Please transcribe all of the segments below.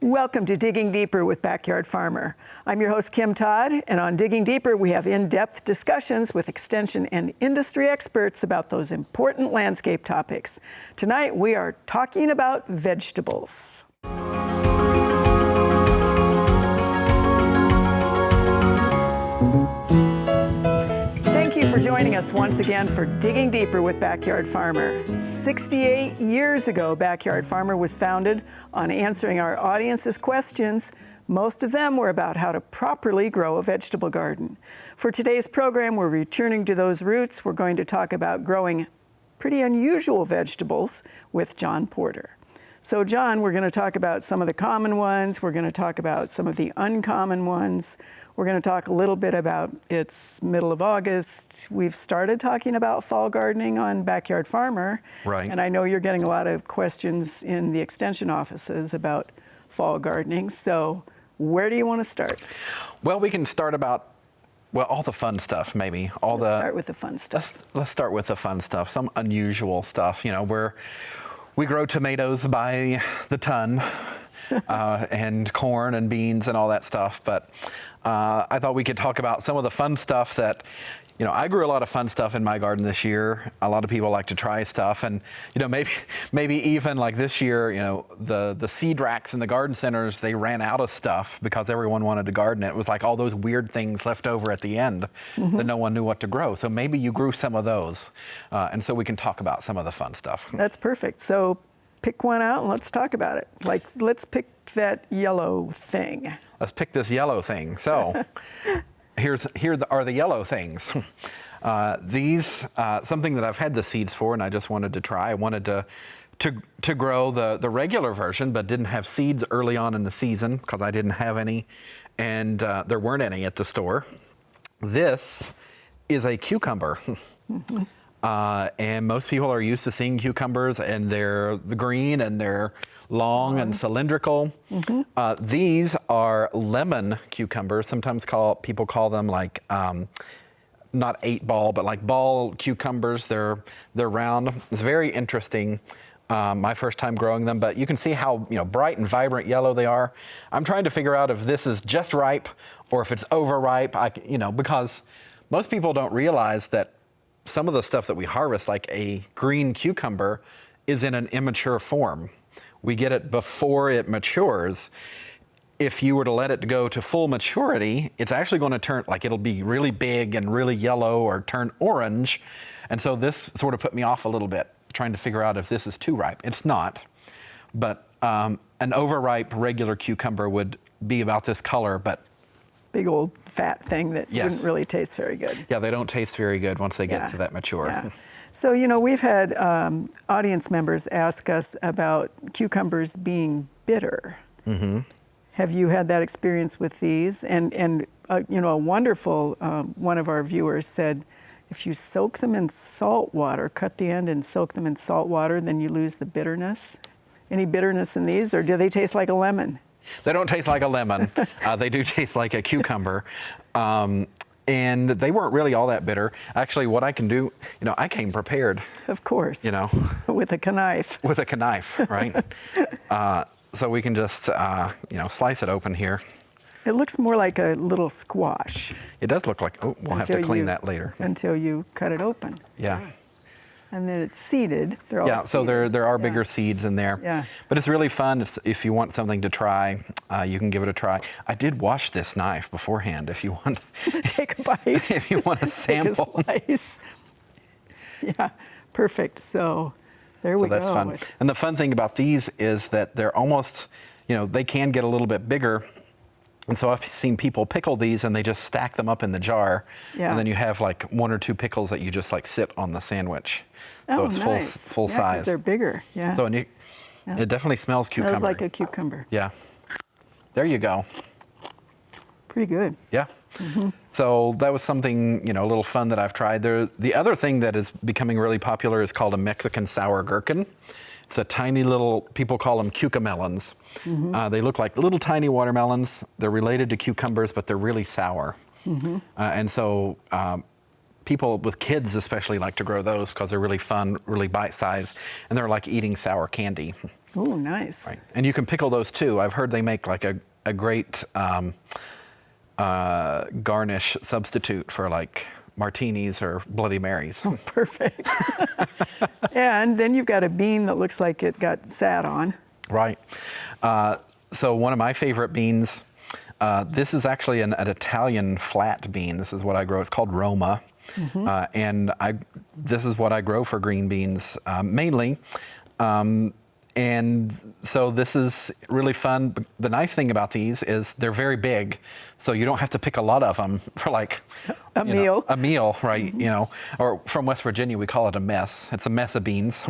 Welcome to Digging Deeper with Backyard Farmer. I'm your host, Kim Todd, and on Digging Deeper, we have in-depth discussions with extension and industry experts about those important landscape topics. Tonight, we are talking about vegetables. Thank you for joining us once again for Digging Deeper with Backyard Farmer. 68 years ago, Backyard Farmer was founded on answering our audience's questions. Most of them were about how to properly grow a vegetable garden. For today's program, we're returning to those roots. We're going to talk about growing pretty unusual vegetables with John Porter. So John, we're going to talk about some of the common ones. We're going to talk about some of the uncommon ones. We're going to talk a little bit about it's middle of August. We've started talking about fall gardening on Backyard Farmer. Right. And I know you're getting a lot of questions in the extension offices about fall gardening. So where do you want to start? Well, we can start about, all the fun stuff, maybe. Let's start with the fun stuff. Let's start with the fun stuff, some unusual stuff, where we grow tomatoes by the ton and corn and beans and all that stuff. But I thought we could talk about some of the fun stuff that, I grew a lot of fun stuff in my garden this year. A lot of people like to try stuff, and maybe even like this year, the seed racks in the garden centers, they ran out of stuff because everyone wanted to garden. It was like all those weird things left over at the end that no one knew what to grow. So maybe you grew some of those, and so we can talk about some of the fun stuff. That's perfect. So pick one out and let's talk about it. Let's pick that yellow thing. Let's pick this yellow thing. So here are the yellow things. These, something that I've had the seeds for and I just wanted to try. I wanted to grow the regular version, but didn't have seeds early on in the season because I didn't have any, and there weren't any at the store. This is a cucumber. And most people are used to seeing cucumbers, and they're green and they're long and cylindrical. These are lemon cucumbers. Sometimes people call them like not 8-ball, but like ball cucumbers. They're round. It's very interesting. My first time growing them, but you can see how bright and vibrant yellow they are. I'm trying to figure out if this is just ripe or if it's overripe. Because most people don't realize that some of the stuff that we harvest, like a green cucumber, is in an immature form. We get it before it matures. If you were to let it go to full maturity, it's actually going to turn, it'll be really big and really yellow or turn orange. And so this sort of put me off a little bit, trying to figure out if this is too ripe. It's not, but an overripe regular cucumber would be about this color, but big old fat thing that wouldn't really taste very good. Yeah, they don't taste very good once they get to that mature. Yeah. So, we've had audience members ask us about cucumbers being bitter. Have you had that experience with these? And a wonderful one of our viewers said, if you soak them in salt water, cut the end and soak them in salt water, then you lose the bitterness. Any bitterness in these, or do they taste like a lemon? They don't taste like a lemon. They do taste like a cucumber. And they weren't really all that bitter. Actually, what I can do, I came prepared. Of course. With a knife. With a knife, right? So we can just, slice it open here. It looks more like a little squash. It does look like, we'll have to clean that later. Until you cut it open. Yeah. And then it's seeded. They're all so there are bigger seeds in there. Yeah. But it's really fun. If you want something to try, you can give it a try. I did wash this knife beforehand if you want. Take a bite. If you want a sample. Take a slice. Yeah, perfect. So there we go. So that's fun. And the fun thing about these is that they're almost, they can get a little bit bigger. And so I've seen people pickle these and they just stack them up in the jar. Yeah. And then you have like 1 or 2 pickles that you just sit on the sandwich. So it's nice. full size. They're bigger. Yeah. So it definitely smells cucumber. Smells like a cucumber. Yeah. There you go. Pretty good. Yeah. So that was something, a little fun that I've tried. The other thing that is becoming really popular is called a Mexican sour gherkin. It's a tiny little, people call them cucamelons. They look like little tiny watermelons. They're related to cucumbers, but they're really sour. And so people with kids especially like to grow those because they're really fun, really bite-sized, and they're like eating sour candy. Oh, nice. Right. And you can pickle those too. I've heard they make like a great garnish substitute for like martinis or Bloody Marys. Perfect. And then you've got a bean that looks like it got sat on. Right. So one of my favorite beans, this is actually an Italian flat bean. This is what I grow. It's called Roma. And this is what I grow for green beans mainly. And so this is really fun. The nice thing about these is they're very big, so you don't have to pick a lot of them for like a meal. A meal, right? You know, or from West Virginia we call it a mess. It's a mess of beans.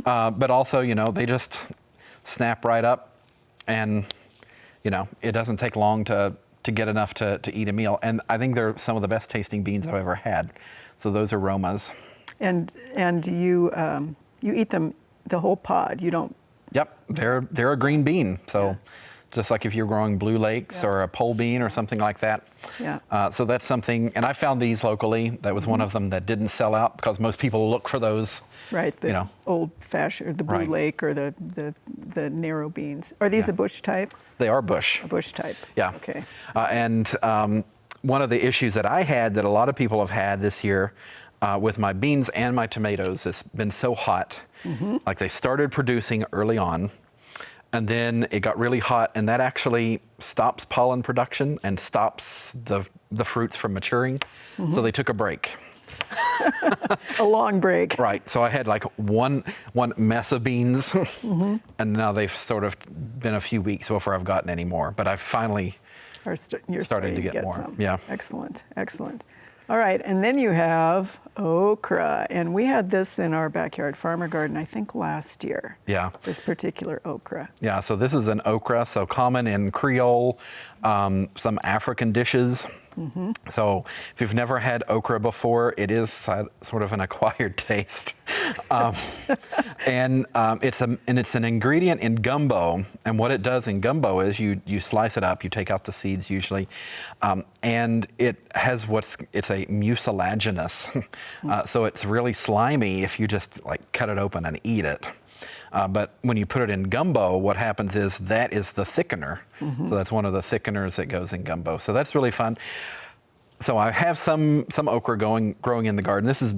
But also, you know, they just snap right up, and you know, it doesn't take long to get enough to eat a meal. And I think they're some of the best tasting beans I've ever had. So those are Romas. And you eat them the whole pod. You don't. Yep, they're a green bean. So just like if you're growing Blue Lakes or a pole bean or something like that. Yeah. So that's something, and I found these locally. That was one of them that didn't sell out because most people look for those. Right, the old fashioned, the Blue Lake or the narrow beans. Are these a bush type? They are bush. A bush type. Yeah. Okay. And one of the issues that I had that a lot of people have had this year with my beans and my tomatoes, it's been so hot. Like they started producing early on, and then it got really hot, and that actually stops pollen production and stops the fruits from maturing. So they took a break. A long break. Right. So I had like one mess of beans, and now they've sort of been a few weeks before I've gotten any more. But I finally you're starting to get more. Some. Yeah. Excellent. Excellent. All right, and then you have okra, and we had this in our backyard farmer garden, I think last year. Yeah. This particular okra. Yeah, so this is an okra, so common in Creole, some African dishes. So if you've never had okra before, it is sort of an acquired taste. And it's an ingredient in gumbo. And what it does in gumbo is you slice it up, you take out the seeds usually, and it has it's a mucilaginous. So it's really slimy if you just like cut it open and eat it. But when you put it in gumbo, what happens is that is the thickener. So that's one of the thickeners that goes in gumbo. So that's really fun. So I have some okra growing in the garden. This is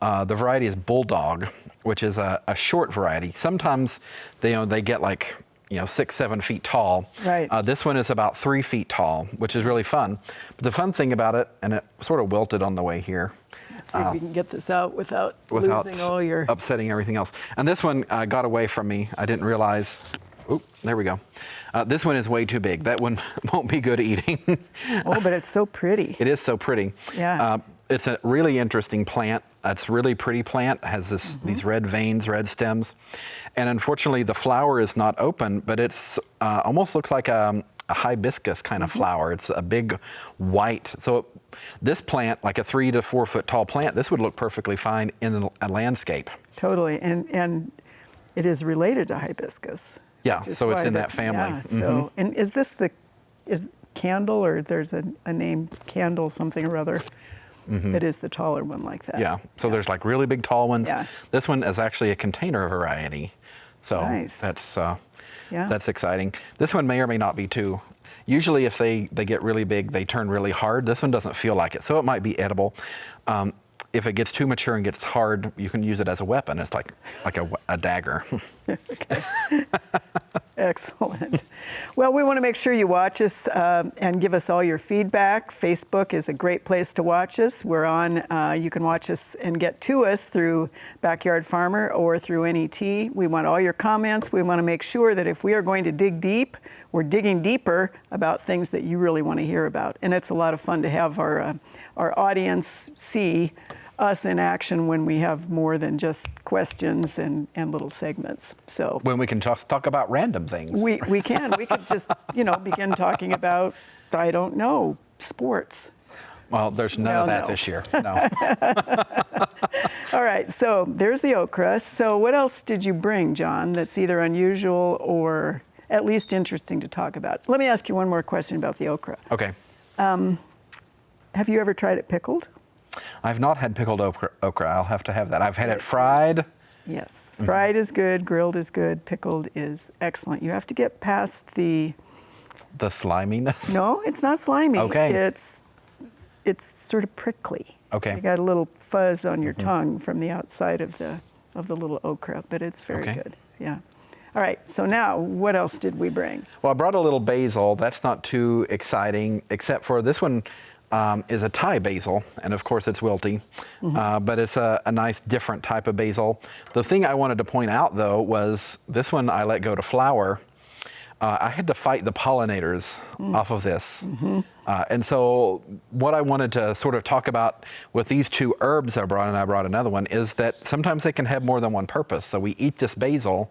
the variety is Bulldog, which is a short variety. Sometimes they get like 6-7 feet tall. Right. This one is about 3 feet tall, which is really fun. But the fun thing about it, and it sort of wilted on the way here. Let's see if we can get this out without losing all your... upsetting everything else. And this one got away from me. I didn't realize. Oop, there we go. This one is way too big. That one won't be good eating. Oh, but it's so pretty. It is so pretty. Yeah. It's a really interesting plant. It's a really pretty plant. It has these red veins, red stems. And unfortunately, the flower is not open, but it's almost looks like a hibiscus kind of flower. It's a big white. So this plant, like a 3 to 4 foot tall plant, this would look perfectly fine in a landscape. Totally. And it is related to hibiscus. Yeah, so it's in that family. Yeah, so, and is this is candle, or there's a name, candle something or other, that is the taller one like that? Yeah, so there's like really big tall ones. Yeah. This one is actually a container variety. So nice. That's exciting. This one may or may not be too. Usually if they get really big, they turn really hard. This one doesn't feel like it, so it might be edible. If it gets too mature and gets hard, you can use it as a weapon. It's like a dagger. Okay. Excellent. Well, we want to make sure you watch us and give us all your feedback. Facebook is a great place to watch us. We're on, you can watch us and get to us through Backyard Farmer or through NET. We want all your comments. We want to make sure that if we are going to dig deep, we're digging deeper about things that you really want to hear about. And it's a lot of fun to have our audience see us in action when we have more than just questions and little segments. So when we can just talk about random things. We can. We could just, begin talking about, I don't know, sports. Well, there's none of that this year. No. All right, so there's the okra. So what else did you bring, John, that's either unusual or at least interesting to talk about? Let me ask you one more question about the okra. Okay. Have you ever tried it pickled? I've not had pickled okra. I'll have to have that. I've had it fried. Yes, fried is good, grilled is good, pickled is excellent. You have to get past the sliminess? No, it's not slimy. Okay. It's sort of prickly. Okay. You got a little fuzz on your tongue from the outside of the little okra, but it's very Okay. good. Yeah. All right. So now, what else did we bring? Well, I brought a little basil. That's not too exciting, except for this one is a Thai basil, and of course it's wilty, but it's a nice different type of basil. The thing I wanted to point out, though, was this one I let go to flower. I had to fight the pollinators off of this. And so what I wanted to sort of talk about with these two herbs I brought, and I brought another one, is that sometimes they can have more than one purpose. So we eat this basil,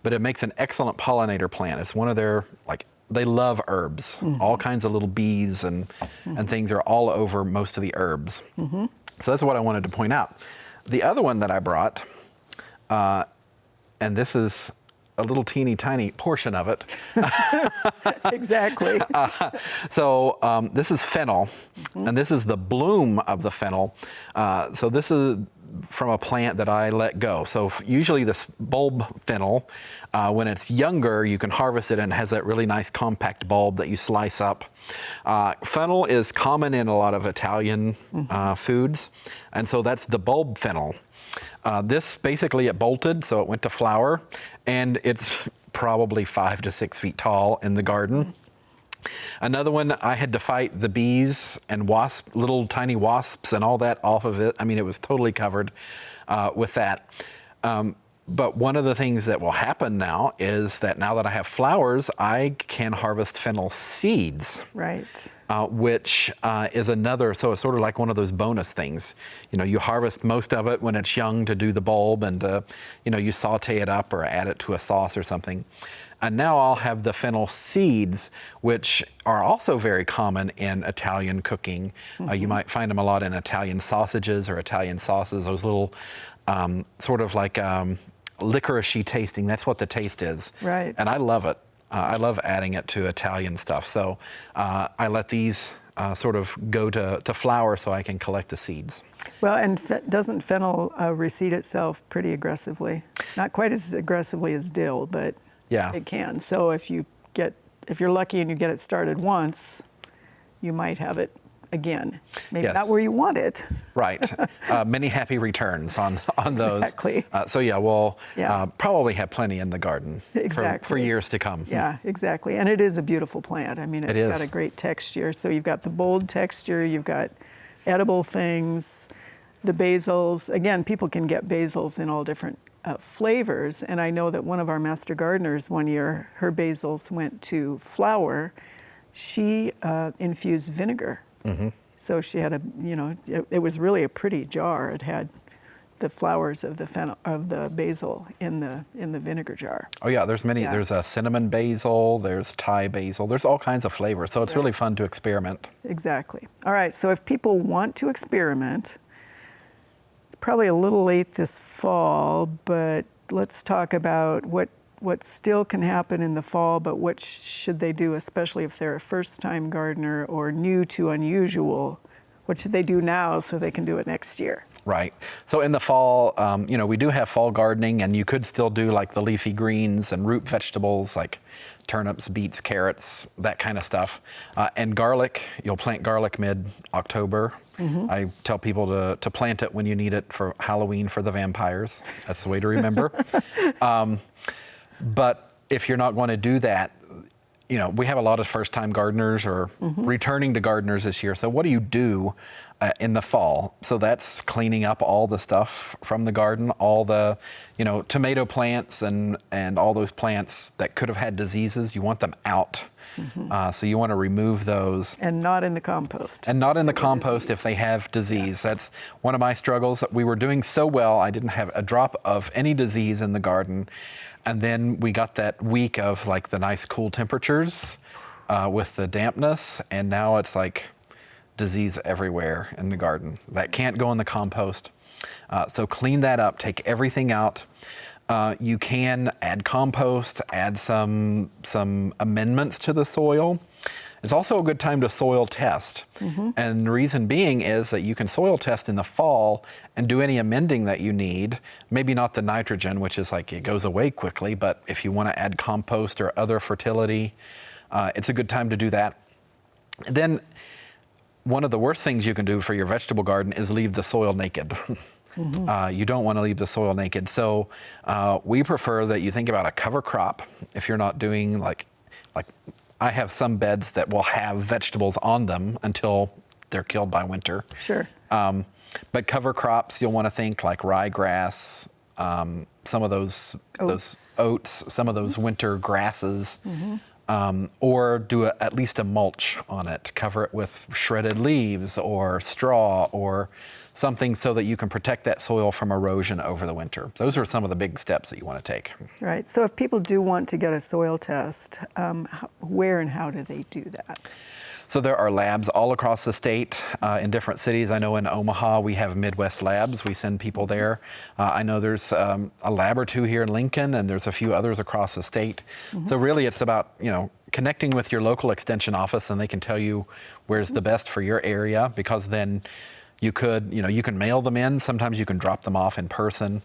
but it makes an excellent pollinator plant. It's one of their, like, they love herbs. All kinds of little bees and things are all over most of the herbs. So that's what I wanted to point out. The other one that I brought, and this is a little teeny tiny portion of it. Exactly. So this is fennel, and this is the bloom of the fennel. So this is from a plant that I let go. So usually this bulb fennel, when it's younger, you can harvest it and it has that really nice compact bulb that you slice up. Fennel is common in a lot of Italian foods, and so that's the bulb fennel. This basically it bolted, so it went to flower, and it's probably 5 to 6 feet tall in the garden. Another one, I had to fight the bees and wasps, little tiny wasps and all that off of it. I mean, it was totally covered with that. But one of the things that will happen now is that now that I have flowers, I can harvest fennel seeds. Right. Which is another, so it's sort of like one of those bonus things. You know, you harvest most of it when it's young to do the bulb, and you know, you saute it up or add it to a sauce or something. And now I'll have the fennel seeds, which are also very common in Italian cooking. You might find them a lot in Italian sausages or Italian sauces, those little sort of like licoricey tasting. That's what the taste is. Right. And I love it. I love adding it to Italian stuff. So I let these sort of go to flower so I can collect the seeds. Well, and doesn't fennel reseed itself pretty aggressively? Not quite as aggressively as dill, but Yeah. it can. So if you're lucky and you get it started once, you might have it again. Maybe Yes. not where you want it. Right. Many happy returns on those. Exactly. So yeah, we'll Yeah. probably have plenty in the garden for Exactly. years to come. Yeah, exactly. And it is a beautiful plant. I mean, It it's is. got a great texture. So you've got the bold texture, you've got edible things, the basils. Again, people can get basils in all different flavors. And I know that one of our master gardeners one year, her basils went to flower. She infused vinegar. So she had it was really a pretty jar. It had the flowers of the basil in the vinegar jar. Oh yeah, there's many. Yeah. There's a cinnamon basil, there's Thai basil, there's all kinds of flavors. So it's really fun to experiment. Exactly. All right, so if people want to experiment, it's probably a little late this fall, but let's talk about what still can happen in the fall, but what should they do, especially if they're a first-time gardener or new to unusual? What should they do now so they can do it next year? Right. So in the fall, we do have fall gardening, and you could still do like the leafy greens and root vegetables like turnips, beets, carrots, that kind of stuff. And garlic, you'll plant garlic mid-October. I tell people to plant it when you need it for Halloween for the vampires. That's the way to remember. But if you're not going to do that, we have a lot of first-time gardeners or returning to gardeners this year. So what do you do in the fall? So that's cleaning up all the stuff from the garden, all the, tomato plants and all those plants that could have had diseases. You want them out. So you want to remove those. And not in the compost. And not in the compost if they have disease. That's one of my struggles. We were doing so well, I didn't have a drop of any disease in the garden. And then we got that week of like the nice cool temperatures with the dampness, and now it's like disease everywhere in the garden. That can't go in the compost. So clean that up, take everything out. You can add compost, add some amendments to the soil. It's also a good time to soil test. And the reason being is that you can soil test in the fall and do any amending that you need. Maybe not the nitrogen, which is like it goes away quickly, but if you want to add compost or other fertility, it's a good time to do that. Then one of the worst things you can do for your vegetable garden is leave the soil naked. You don't want to leave the soil naked. So we prefer that you think about a cover crop if you're not doing like I have some beds that will have vegetables on them until they're killed by winter. Sure. But cover crops, you'll want to think like ryegrass, some of those oats, some of those winter grasses, or do at least a mulch on it. Cover it with shredded leaves or straw or something so that you can protect that soil from erosion over the winter. Those are some of the big steps that you want to take. Right. So if people do want to get a soil test, where and how do they do that? So there are labs all across the state in different cities. I know in Omaha we have Midwest Labs. We send people there. I know there's a lab or two here in Lincoln, and there's a few others across the state. So really it's about, connecting with your local extension office, and they can tell you where's the best for your area, because then you could, you can mail them in. Sometimes you can drop them off in person.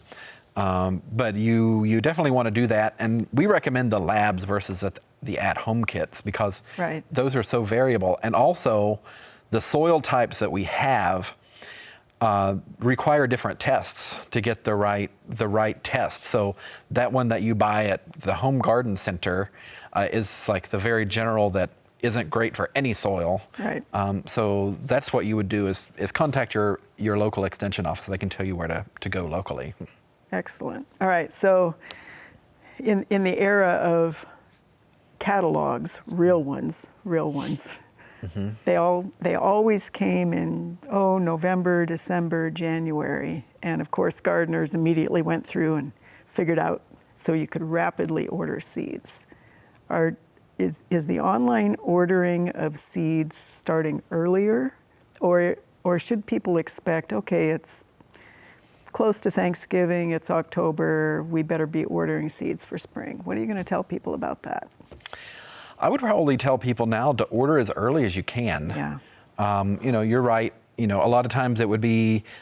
But you definitely want to do that. And we recommend the labs versus the at-home kits, because those are so variable. And also the soil types that we have require different tests to get the right test. So that one that you buy at the home garden center is like the very general that isn't great for any soil. Right. So that's what you would do is contact your local extension office. They can tell you where to go locally. Excellent. All right. So in the era of catalogs, real ones, they always came in, November, December, January. And of course, gardeners immediately went through and figured out so you could rapidly order seeds. Is the online ordering of seeds starting earlier, or should people expect, okay, it's close to Thanksgiving, it's October, we better be ordering seeds for spring? What are you going to tell people about that? I would probably tell people now to order as early as you can. Yeah. You're right. A lot of times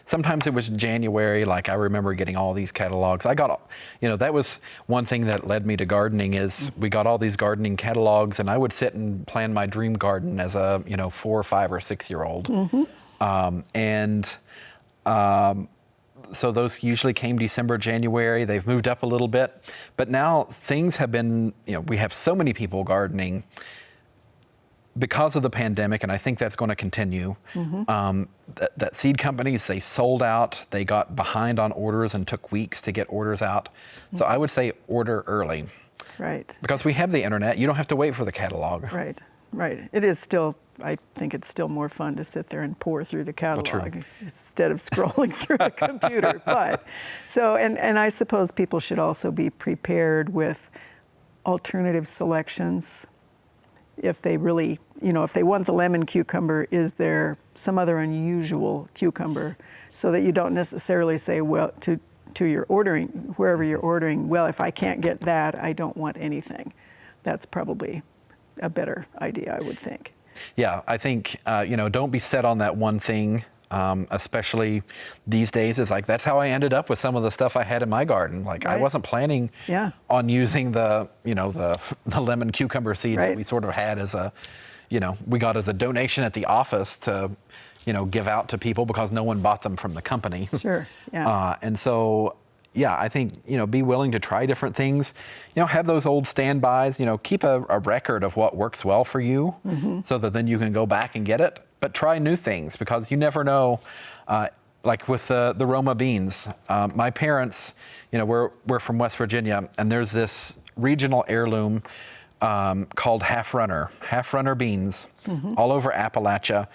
sometimes it was January. Like I remember getting all these catalogs. I got, that was one thing that led me to gardening is we got all these gardening catalogs, and I would sit and plan my dream garden as a, 4 or 5 or 6 year old. So those usually came December, January. They've moved up a little bit, but now things have been, we have so many people gardening because of the pandemic, and I think that's going to continue. That seed companies, they sold out. They got behind on orders and took weeks to get orders out. So I would say order early. Right. Because we have the internet. You don't have to wait for the catalog. Right. It is still, I think it's still more fun to sit there and pour through the catalog instead of scrolling through the computer. But so, and I suppose people should also be prepared with alternative selections. If they really, if they want the lemon cucumber, is there some other unusual cucumber, so that you don't necessarily say, well, to your ordering, wherever you're ordering, well, if I can't get that, I don't want anything. That's probably a better idea, I would think. Yeah, I think, don't be set on that one thing, especially these days. It's like, that's how I ended up with some of the stuff I had in my garden. Like I wasn't planning on using the lemon cucumber seeds that we sort of had as a, we got as a donation at the office to, give out to people because no one bought them from the company. Sure, yeah. And so, I think, be willing to try different things, have those old standbys, keep a record of what works well for you so that then you can go back and get it, but try new things because you never know, like with the Roma beans. My parents, we're from West Virginia, and there's this regional heirloom called Half Runner beans all over Appalachia.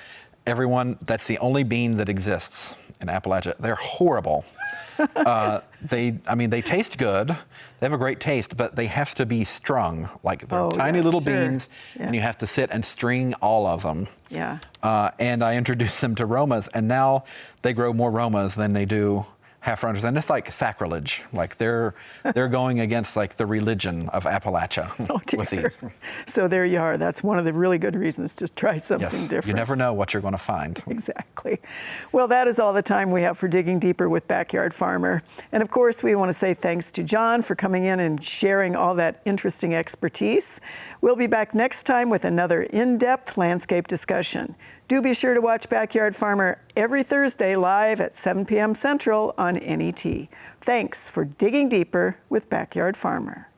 That's the only bean that exists in Appalachia. They're horrible. They taste good. They have a great taste, but they have to be strung. Like they're tiny little beans, and you have to sit and string all of them. Yeah. And I introduced them to Romas, and now they grow more Romas than they do half runners, and it's like sacrilege. Like they're going against like the religion of Appalachia with these. So there you are. That's one of the really good reasons to try something Yes, different. you never know what you're going to find. Exactly. Well, that is all the time we have for Digging Deeper with Backyard Farmer. And of course, we want to say thanks to John for coming in and sharing all that interesting expertise. We'll be back next time with another in-depth landscape discussion. Do be sure to watch Backyard Farmer every Thursday live at 7 p.m. Central on NET. Thanks for Digging Deeper with Backyard Farmer.